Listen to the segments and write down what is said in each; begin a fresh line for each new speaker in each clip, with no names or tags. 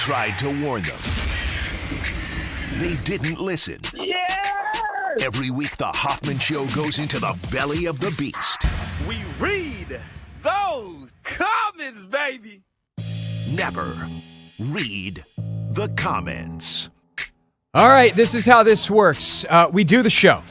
tried to warn them. They didn't listen.
Yes!
Every week, the Hoffman Show goes into the belly of the beast.
We read those comments, baby.
Never read the comments.
All right, this is how this works. We do the show.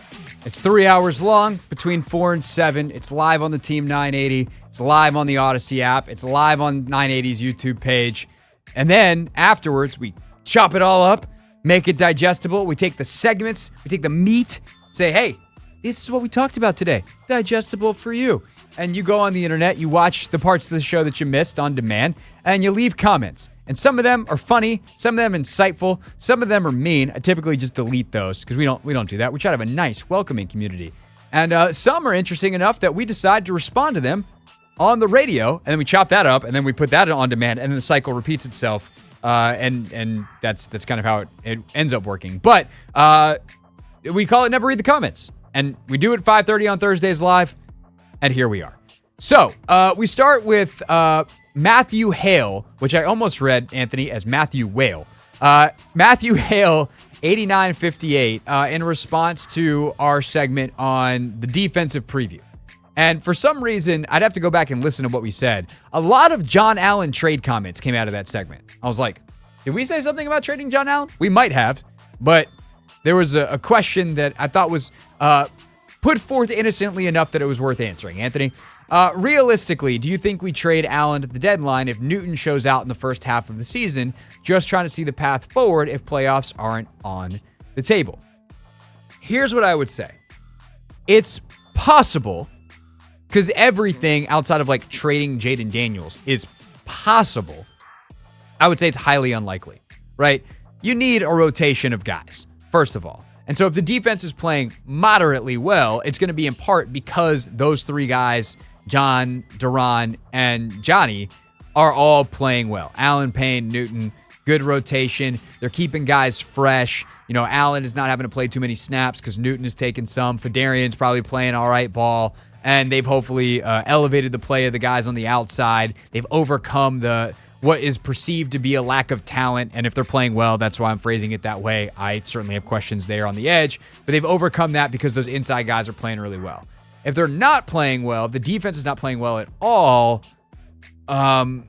It's 3 hours long, between 4 and 7. It's live on the Team 980. It's live on the Odyssey app. It's live on 980's YouTube page. And then afterwards, we chop it all up, make it digestible. We take the segments, we take the meat, say, hey, this is what we talked about today. Digestible for you. And you go on the internet, you watch the parts of the show that you missed on demand, and you leave comments. And some of them are funny, some of them insightful, some of them are mean. I typically just delete those because we don't do that. We try to have a nice, welcoming community. And some are interesting enough that we decide to respond to them on the radio, and then we chop that up, and then we put that on demand, and then the cycle repeats itself. And that's kind of how it ends up working. But we call it Never Read the Comments. And we do it 5:30 on Thursdays live. And here we are. So we start with Matthew Hale, which I almost read, Anthony, as Matthew Whale. Matthew Hale, 8958, in response to our segment on the defensive preview. And for some reason, I'd have to go back and listen to what we said. A lot of Jon Allen trade comments came out of that segment. I was like, did we say something about trading Jon Allen? We might have, but there was a question that I thought was put forth innocently enough that it was worth answering. Anthony, realistically, do you think we trade Allen at the deadline if Newton shows out in the first half of the season, just trying to see the path forward if playoffs aren't on the table? Here's what I would say. It's possible, because everything outside of like trading Jayden Daniels is possible. I would say it's highly unlikely, right? You need a rotation of guys, first of all. And so if the defense is playing moderately well, it's going to be in part because those three guys, John, Duran, and Johnny, are all playing well. Allen, Payne, Newton, good rotation. They're keeping guys fresh. You know, Allen is not having to play too many snaps because Newton is taking some. Fedarian's probably playing all right ball. And they've hopefully elevated the play of the guys on the outside. They've overcome what is perceived to be a lack of talent. And if they're playing well, that's why I'm phrasing it that way. I certainly have questions there on the edge. But they've overcome that because those inside guys are playing really well. If they're not playing well, if the defense is not playing well at all, then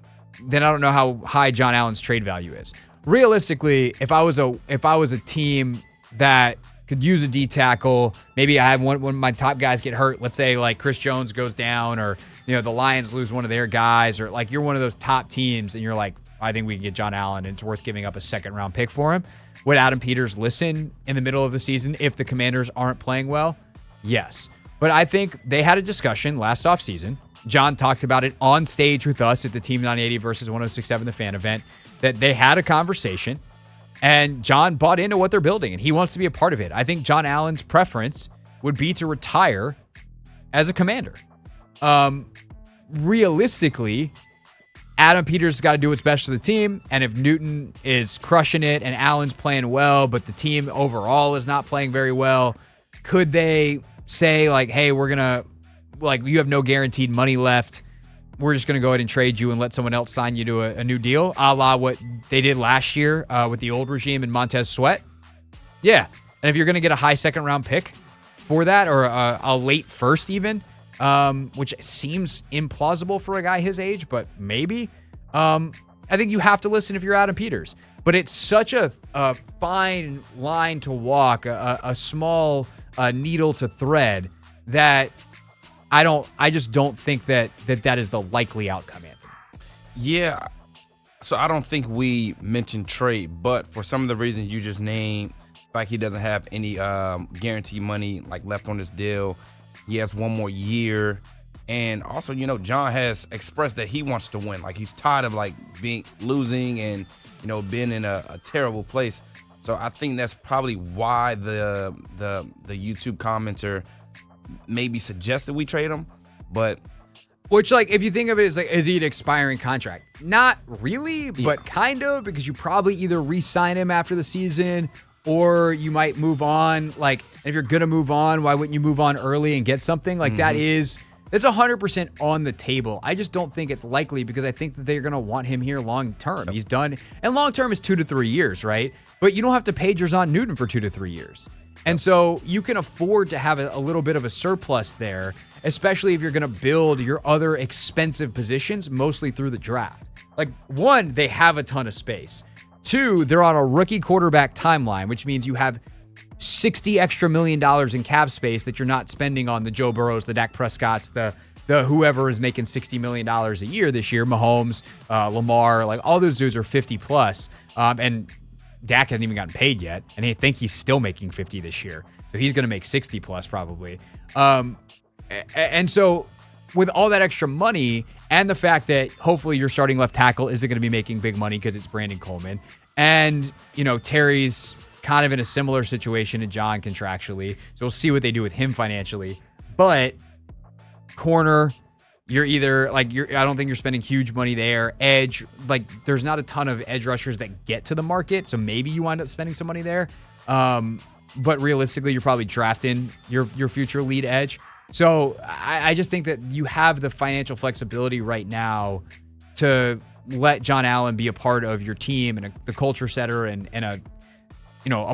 I don't know how high Jon Allen's trade value is. Realistically, if I was a team that could use a D tackle, maybe I have one of my top guys get hurt. Let's say like Chris Jones goes down, or the Lions lose one of their guys, or like you're one of those top teams and you're like, I think we can get Jon Allen and it's worth giving up a second round pick for him. Would Adam Peters listen in the middle of the season if the Commanders aren't playing well? Yes. But I think they had a discussion last offseason. John talked about it on stage with us at the Team 980 versus 106.7 The Fan event, that they had a conversation and John bought into what they're building and he wants to be a part of it. I think Jon Allen's preference would be to retire as a Commander. Realistically, Adam Peters has got to do what's best for the team. And if Newton is crushing it and Allen's playing well, but the team overall is not playing very well, could they say like, hey, we're going to, like, you have no guaranteed money left. We're just going to go ahead and trade you and let someone else sign you to a new deal, a la what they did last year with the old regime and Montez Sweat. Yeah. And if you're going to get a high second round pick for that, or a late first even, which seems implausible for a guy his age, but maybe, I think you have to listen if you're Adam Peters. But it's such a fine line to walk, a small needle to thread, that I just don't think that is the likely outcome, Anthony.
Yeah. So I don't think we mentioned trade, but for some of the reasons you just named, like he doesn't have any guaranteed money like left on this deal. He has one more year. And also, John has expressed that he wants to win. Like he's tired of like losing and, being in a terrible place. So I think that's probably why the YouTube commenter maybe suggested we trade him, but
which, like, if you think of it as like, is he an expiring contract? Not really, but kind of, because you probably either re-sign him after the season or you might move on. Like, if you're gonna move on, why wouldn't you move on early and get something? Like, that is It's 100% on the table. I just don't think it's likely because I think that they're going to want him here long term. He's done, and long term is 2 to 3 years, right? But you don't have to pay Jayden Newton for 2 to 3 years. And so you can afford to have a little bit of a surplus there, especially if you're going to build your other expensive positions, mostly through the draft. Like, one, they have a ton of space. 2, they're on a rookie quarterback timeline, which means you have $60 extra million in cap space that you're not spending on the Joe Burrows, the Dak Prescotts, the whoever is making $60 million a year this year, Mahomes, Lamar, like all those dudes are 50 plus. And Dak hasn't even gotten paid yet. And I think he's still making 50 this year. So he's going to make 60 plus probably. And so with all that extra money and the fact that hopefully your starting left tackle isn't going to be making big money because it's Brandon Coleman. And, Terry's kind of in a similar situation to John contractually. So we'll see what they do with him financially. But corner, you're either I don't think you're spending huge money there. Edge, there's not a ton of edge rushers that get to the market. So maybe you wind up spending some money there. But realistically, you're probably drafting your future lead edge. So I just think that you have the financial flexibility right now to let Jon Allen be a part of your team and the culture setter and a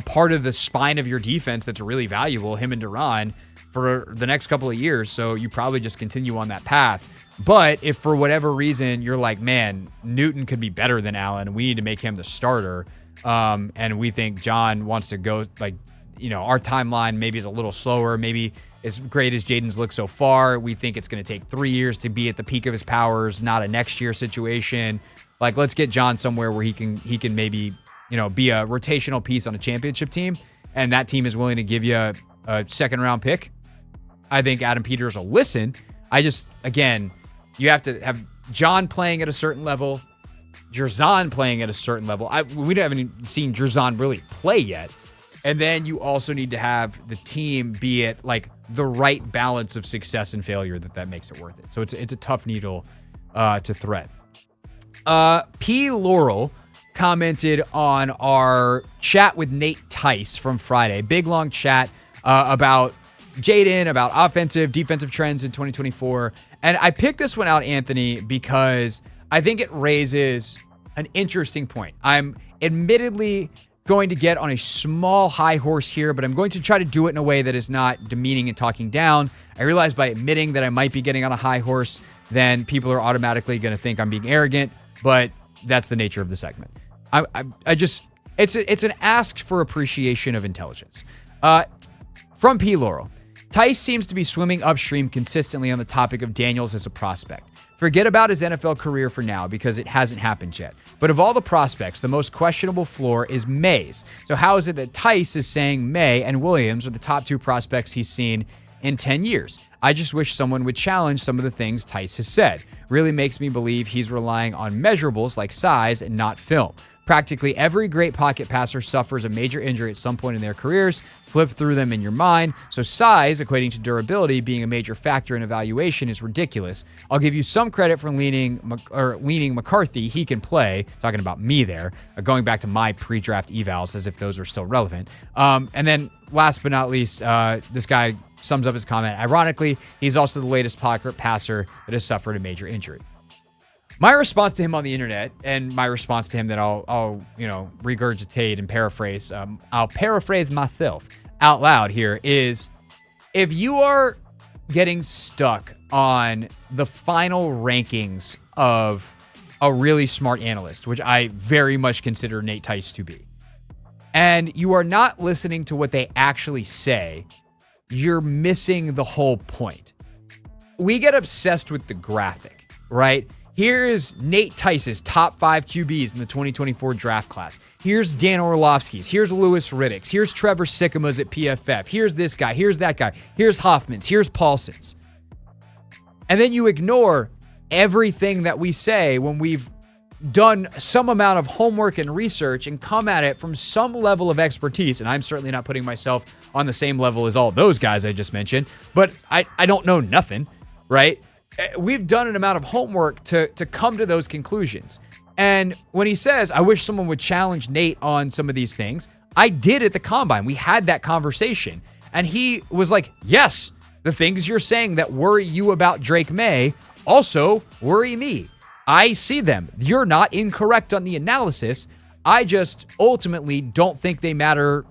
part of the spine of your defense that's really valuable, him and Duran, for the next couple of years. So you probably just continue on that path. But if for whatever reason you're like, man, Newton could be better than Allen, we need to make him the starter, and we think John wants to go, our timeline maybe is a little slower. Maybe as great as Jayden's looked so far, we think it's going to take 3 years to be at the peak of his powers, not a next year situation. Let's get John somewhere where he can maybe be a rotational piece on a championship team, and that team is willing to give you a second-round pick. I think Adam Peters will listen. You have to have John playing at a certain level, Jayden playing at a certain level. We haven't even seen Jayden really play yet. And then you also need to have the team be at the right balance of success and failure that makes it worth it. So it's a tough needle to thread. P. Laurel commented on our chat with Nate Tice from Friday. Big, long chat about Jayden, about offensive, defensive trends in 2024. And I picked this one out, Anthony, because I think it raises an interesting point. I'm admittedly going to get on a small high horse here, but I'm going to try to do it in a way that is not demeaning and talking down. I realize by admitting that I might be getting on a high horse, then people are automatically going to think I'm being arrogant, but that's the nature of the segment. It's an ask for appreciation of intelligence. From P. Laurel, Tice seems to be swimming upstream consistently on the topic of Daniels as a prospect. Forget about his NFL career for now because it hasn't happened yet. But of all the prospects, the most questionable floor is May's. So how is it that Tice is saying May and Williams are the top 2 prospects he's seen in 10 years? I just wish someone would challenge some of the things Tice has said. Really makes me believe he's relying on measurables like size and not film. Practically every great pocket passer suffers a major injury at some point in their careers. Flip through them in your mind. So size, equating to durability, being a major factor in evaluation is ridiculous. I'll give you some credit for leaning McCarthy. He can play. Talking about me there. Going back to my pre-draft evals as if those are still relevant. And then last but not least, this guy sums up his comment. Ironically, he's also the latest pocket passer that has suffered a major injury. My response to him on the internet, and my response to him that I'll regurgitate and paraphrase, I'll paraphrase myself out loud here, is if you are getting stuck on the final rankings of a really smart analyst, which I very much consider Nate Tice to be, and you are not listening to what they actually say, you're missing the whole point. We get obsessed with the graphic, right? Here is Nate Tice's top 5 QBs in the 2024 draft class. Here's Dan Orlovsky's. Here's Lewis Riddick's. Here's Trevor Sikkema's at PFF. Here's this guy. Here's that guy. Here's Hoffman's. Here's Paulson's. And then you ignore everything that we say when we've done some amount of homework and research and come at it from some level of expertise. And I'm certainly not putting myself on the same level as all those guys I just mentioned, but I don't know nothing, right? We've done an amount of homework to come to those conclusions. And when he says, I wish someone would challenge Nate on some of these things, I did at the Combine. We had that conversation. And he was like, yes, The things you're saying that worry you about Drake May also worry me. I see them. You're not incorrect on the analysis. I just ultimately don't think they matter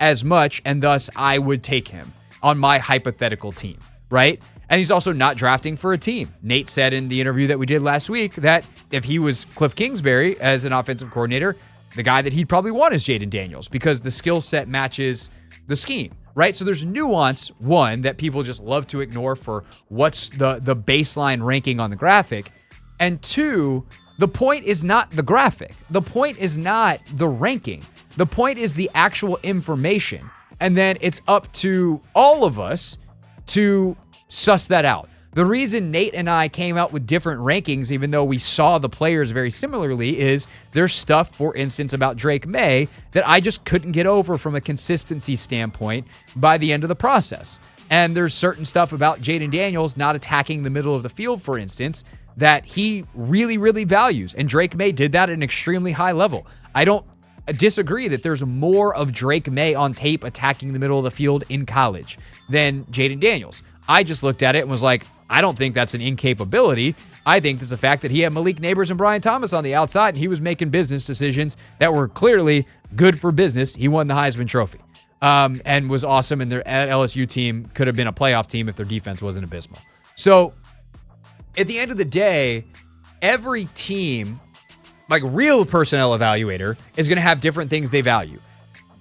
as much, and thus I would take him on my hypothetical team, right? And he's also not drafting for a team. Nate said in the interview that we did last week that if he was Cliff Kingsbury as an offensive coordinator, the guy that he'd probably want is Jayden Daniels because the skill set matches the scheme, right? So there's nuance, one, that people just love to ignore for what's the baseline ranking on the graphic. And two, the point is not the graphic. The point is not the ranking. The point is the actual information. And then it's up to all of us to suss that out. The reason Nate and I came out with different rankings, even though we saw the players very similarly, is there's stuff, for instance, about Drake May that I just couldn't get over from a consistency standpoint by the end of the process. And there's certain stuff about Jayden Daniels not attacking the middle of the field, for instance, that he really, really values. And Drake May did that at an extremely high level. I don't disagree that there's more of Drake May on tape attacking the middle of the field in college than Jayden Daniels. I just looked at it and was like, I don't think that's an incapability. I think it's the fact that he had Malik Neighbors and Brian Thomas on the outside, and he was making business decisions that were clearly good for business. He won the Heisman Trophy and was awesome, and their LSU team could have been a playoff team if their defense wasn't abysmal. So at the end of the day, every team, like real personnel evaluator, is going to have different things they value.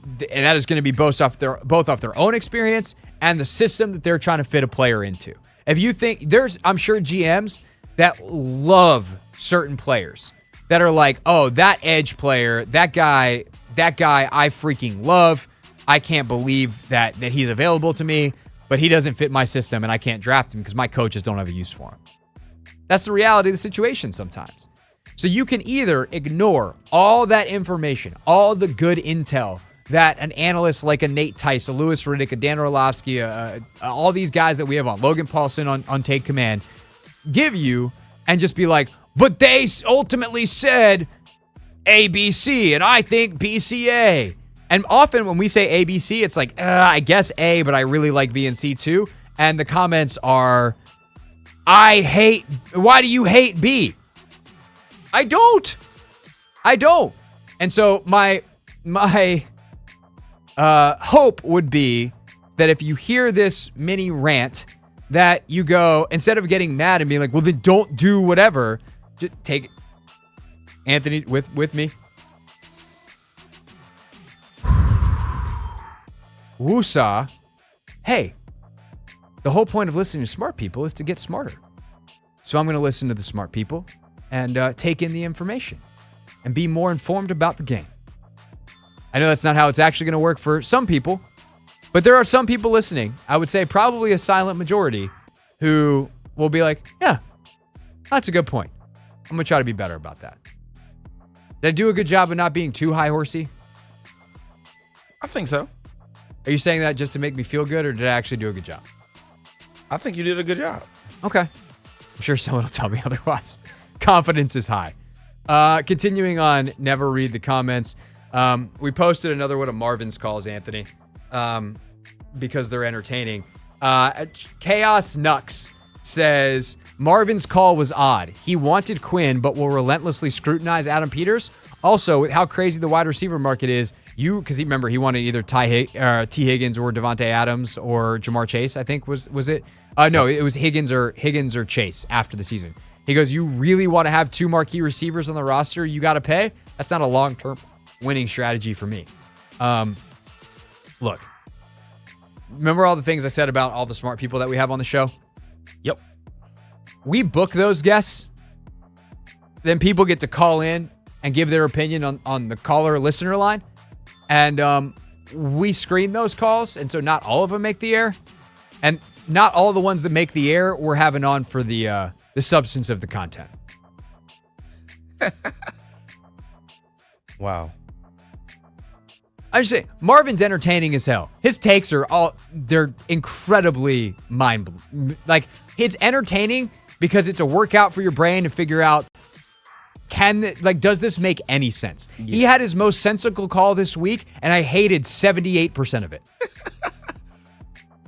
And that is going to be both off their own experience and the system that they're trying to fit a player into. If you think I'm sure GMs that love certain players that are like, oh, that edge player, that guy I freaking love. I can't believe that he's available to me, but he doesn't fit my system and I can't draft him because my coaches don't have a use for him. That's the reality of the situation sometimes. So you can either ignore all that information, all the good intel that an analyst like a Nate Tice, a Louis Riddick, a Dan Orlovsky, all these guys that we have on, Logan Paulson on Take Command, give you and just be like, but they ultimately said ABC, and I think BCA. And often when we say ABC, it's like, I guess A, but I really like B and C too. And the comments are, why do you hate B? I don't. And so my hope would be that if you hear this mini rant, that you go, instead of getting mad and being like, well, then don't do whatever, just take it. Anthony, with me. Woosah. Hey, the whole point of listening to smart people is to get smarter. So I'm going to listen to the smart people and take in the information and be more informed about the game. I know that's not how it's actually going to work for some people, but there are some people listening, I would say probably a silent majority, who will be like, yeah, that's a good point. I'm going to try to be better about that. Did I do a good job of not being too high horsey?
I think so.
Are you saying that just to make me feel good, or did I actually do a good job?
I think you did a good job.
Okay. I'm sure someone will tell me otherwise. Confidence is high. Continuing on, never read the comments. We posted another one of Marvin's calls, Anthony, because they're entertaining. Chaos Nux says, Marvin's call was odd. He wanted Quinn, but will relentlessly scrutinize Adam Peters. Also, with how crazy the wide receiver market is, because remember, he wanted either T. Higgins or Devontae Adams or Jamar Chase, I think was it? No, it was Higgins or Chase after the season. He goes, you really want to have two marquee receivers on the roster you got to pay? That's not a long-term winning strategy for me. Look, remember all the things I said about all the smart people that we have on the show?
Yep.
We book those guests, then people get to call in and give their opinion on the caller listener line. And we screen those calls, and so not all of them make the air. And not all the ones that make the air we're having on for the substance of the content.
Wow.
I just say, Marvin's entertaining as hell. His takes they're incredibly like, it's entertaining because it's a workout for your brain to figure out, does this make any sense? Yeah. He had his most sensical call this week, and I hated 78% of it.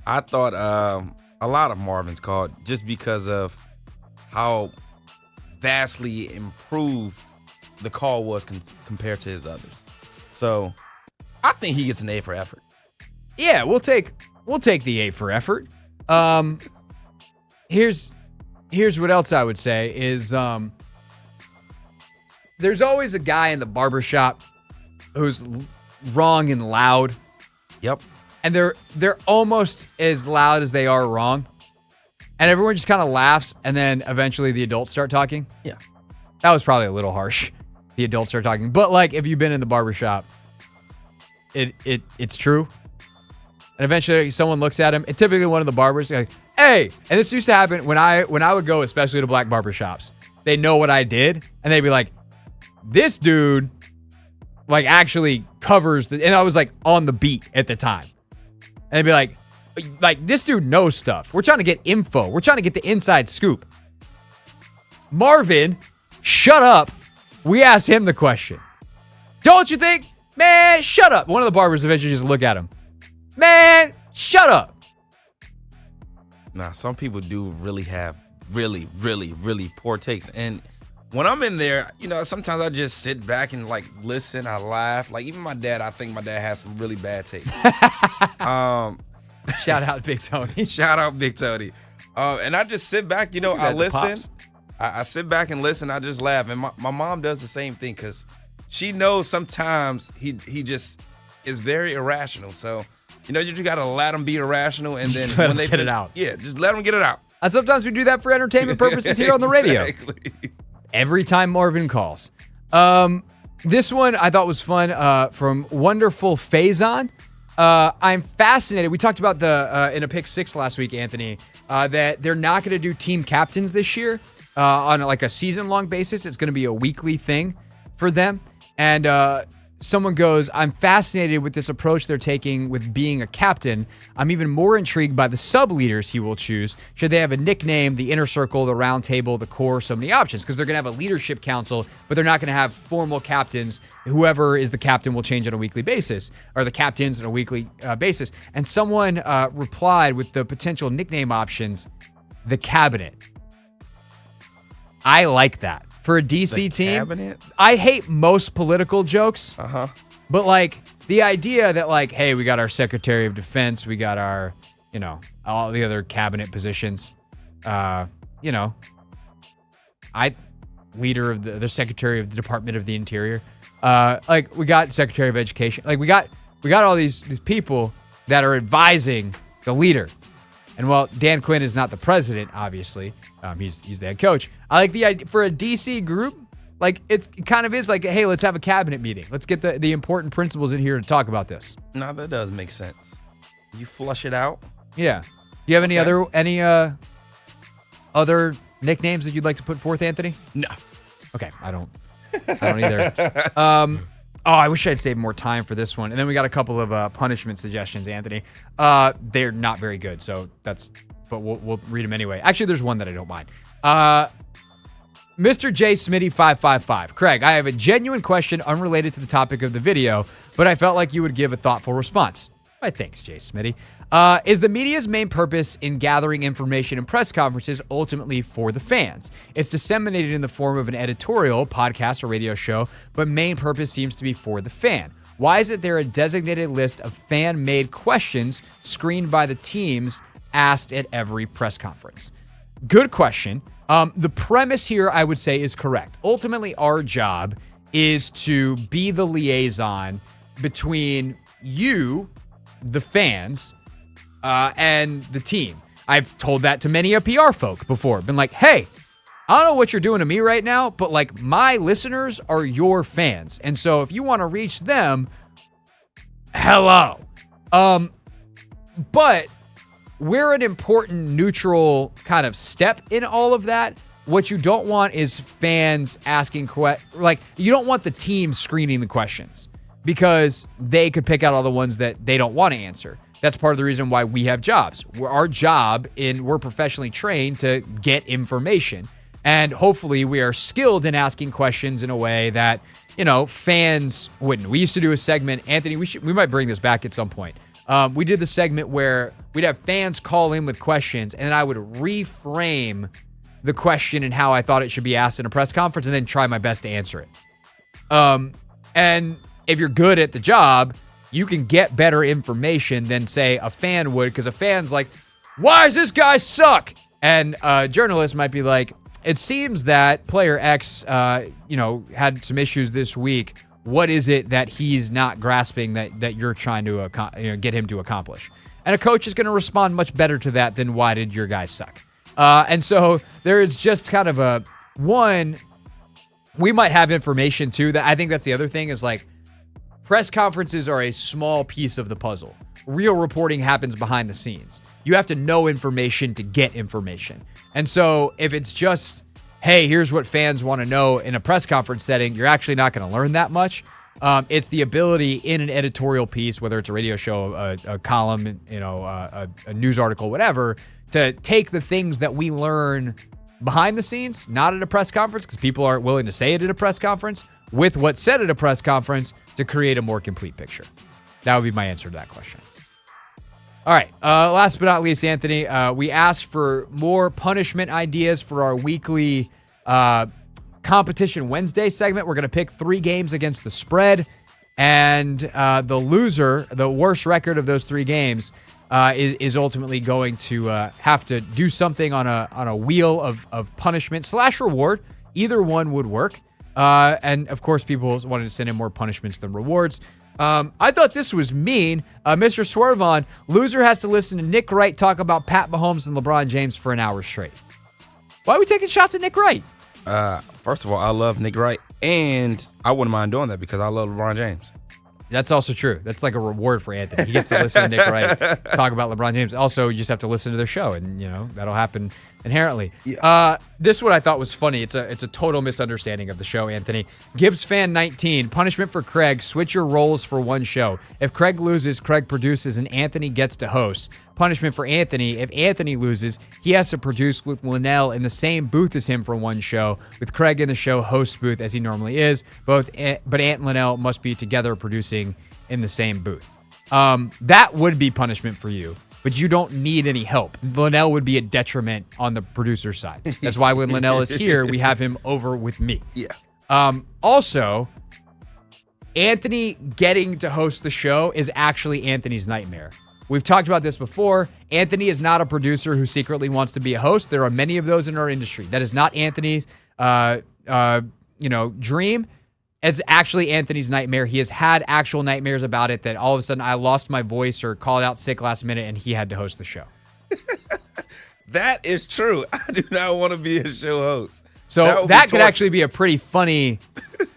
I thought a lot of Marvin's called just because of how vastly improved the call was compared to his others. So I think he gets an A for effort.
Yeah, we'll take the A for effort. Here's what else I would say is there's always a guy in the barbershop who's wrong and loud.
Yep.
And they're almost as loud as they are wrong. And everyone just kind of laughs, and then eventually the adults start talking.
Yeah.
That was probably a little harsh. The adults start talking. But like if you've been in the barbershop, it's true. And eventually someone looks at him, and typically one of the barbers like, hey, and this used to happen when I would go, especially to black barbershops. They know what I did, and they'd be like, this dude like actually covers and I was like on the beat at the time. And they'd be like, this dude knows stuff. We're trying to get info. We're trying to get the inside scoop. Marvin, shut up. We asked him the question. Don't you think? Man, shut up. One of the barbers eventually just look at him. Man, shut up.
Nah, some people do really have really, really, really poor takes. And when I'm in there, sometimes I just sit back and like listen, I laugh. Like even my dad, I think my dad has some really bad takes.
Shout out Big Tony.
Shout out Big Tony. And I just sit back, I listen. I sit back and listen, I just laugh. And my mom does the same thing because she knows sometimes he just is very irrational. So, you just got to let him be irrational and then when they
get it out.
Yeah, just let him get it out.
And sometimes we do that for entertainment purposes here on the radio.
Exactly.
Every time Marvin calls. This one I thought was fun from Wonderful Faison. I'm fascinated. We talked about in a pick 6 last week, Anthony, that they're not going to do team captains this year on like a season-long basis. It's going to be a weekly thing for them. And someone goes, I'm fascinated with this approach they're taking with being a captain. I'm even more intrigued by the sub-leaders he will choose. Should they have a nickname, the inner circle, the round table, the core, so many options? Because they're going to have a leadership council, but they're not going to have formal captains. Whoever is the captain will change on a weekly basis, or the captains on a weekly basis. And someone replied with the potential nickname options, the cabinet. I like that. For a DC team,
Cabinet?
I hate most political jokes. But like the idea that like, hey, we got our Secretary of Defense, we got our, all the other cabinet positions. Leader of the Secretary of the Department of the Interior. Like we got Secretary of Education. Like we got all these people that are advising the leader. And while Dan Quinn is not the president, obviously, he's the head coach. I like the idea for a DC group. Like it kind of is like, hey, let's have a cabinet meeting. Let's get the important principals in here to talk about this.
No, that does make sense. You flush it out.
Yeah. Do you have any other nicknames that you'd like to put forth, Anthony?
No.
Okay, I don't either. I wish I'd saved more time for this one. And then we got a couple of punishment suggestions, Anthony. They're not very good, but we'll read them anyway. Actually, there's one that I don't mind. Mr. J. Smitty 555. Craig, I have a genuine question unrelated to the topic of the video, but I felt like you would give a thoughtful response. Why, thanks, J. Smitty. Is the media's main purpose in gathering information in press conferences ultimately for the fans? It's disseminated in the form of an editorial, podcast, or radio show, but main purpose seems to be for the fan. Why isn't there a designated list of fan-made questions screened by the teams asked at every press conference? Good question. The premise here, I would say, is correct. Ultimately, our job is to be the liaison between you, the fans, and the team. I've told that to many PR folk before. Been like, hey, I don't know what you're doing to me right now, but like my listeners are your fans. And so if you want to reach them, hello. But we're an important neutral kind of step in all of that. What you don't want is fans asking, you don't want the team screening the questions because they could pick out all the ones that they don't want to answer. That's part of the reason why we have jobs. We're professionally trained to get information. And hopefully we are skilled in asking questions in a way that, fans wouldn't. We used to do a segment, Anthony, we might bring this back at some point. we did the segment where we'd have fans call in with questions, and then I would reframe the question and how I thought it should be asked in a press conference, and then try my best to answer it. And if you're good at the job, you can get better information than, say, a fan would, because a fan's like, why does this guy suck? And a journalist might be like, it seems that player X, had some issues this week. What is it that he's not grasping that you're trying to get him to accomplish? And a coach is going to respond much better to that than, why did your guy suck? And so there is just kind of we might have information too. That I think that's the other thing is, like, press conferences are a small piece of the puzzle. Real reporting happens behind the scenes. You have to know information to get information. And so if it's just, hey, here's what fans want to know in a press conference setting, you're actually not going to learn that much. It's the ability in an editorial piece, whether it's a radio show, a column, a news article, whatever, to take the things that we learn behind the scenes, not at a press conference, because people aren't willing to say it at a press conference, with what's said at a press conference to create a more complete picture. That would be my answer to that question. All right. Last but not least, Anthony, we asked for more punishment ideas for our weekly Competition Wednesday segment. We're going to pick 3 games against the spread, and the loser, the worst record of those 3 games, is ultimately going to have to do something on a wheel of punishment / reward. Either one would work. And of course, people wanted to send in more punishments than rewards. I thought this was mean. Mr. Swervon, loser has to listen to Nick Wright talk about Pat Mahomes and LeBron James for an hour straight. Why are we taking shots at Nick Wright?
First of all, I love Nick Wright, and I wouldn't mind doing that because I love LeBron James.
That's also true. That's like a reward for Anthony. He gets to listen to Nick Wright talk about LeBron James. Also, you just have to listen to their show, and that'll happen inherently. Yeah. This is what I thought was funny. It's a total misunderstanding of the show, Anthony. Gibbs fan 19, punishment for Craig, switch your roles for one show. If Craig loses, Craig produces, and Anthony gets to host. Punishment for Anthony, if Anthony loses, he has to produce with Linnell in the same booth as him for one show, with Craig in the show host booth as he normally is, but Ant and Linnell must be together producing in the same booth. That would be punishment for you, but you don't need any help. Linnell would be a detriment on the producer side. That's why when Linnell is here, we have him over with me.
Yeah.
Also, Anthony getting to host the show is actually Anthony's nightmare. We've talked about this before. Anthony is not a producer who secretly wants to be a host. There are many of those in our industry. That is not Anthony's, dream. It's actually Anthony's nightmare. He has had actual nightmares about it, that all of a sudden I lost my voice or called out sick last minute and he had to host the show.
That is true. I do not want to be a show host.
So that could actually be a pretty funny,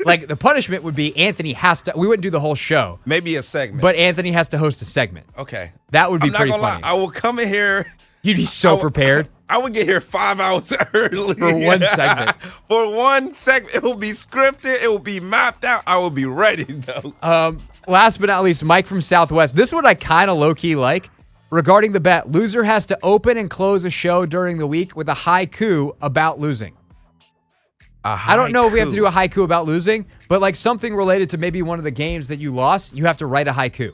like, the punishment would be Anthony has to, we wouldn't do the whole show.
Maybe a segment.
But Anthony has to host a segment.
Okay.
That would be pretty funny.
Lie. I will come in here.
You'd be so prepared.
I would get here 5 hours early.
For one segment.
For one segment. It will be scripted. It will be mapped out. I will be ready, though.
Last but not least, Mike from Southwest. This is what I kind of low-key like. Regarding the bet, loser has to open and close a show during the week with a haiku about losing. I don't know if we have to do a haiku about losing, but like something related to maybe one of the games that you lost, you have to write a haiku.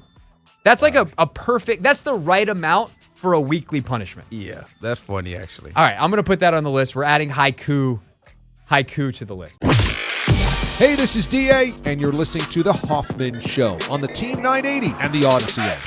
That's like a perfect, that's the right amount for a weekly punishment.
Yeah, that's funny, actually.
All right, I'm going to put that on the list. We're adding haiku to the list.
Hey, this is DA, and you're listening to The Hoffman Show on the Team 980 and the Odyssey app.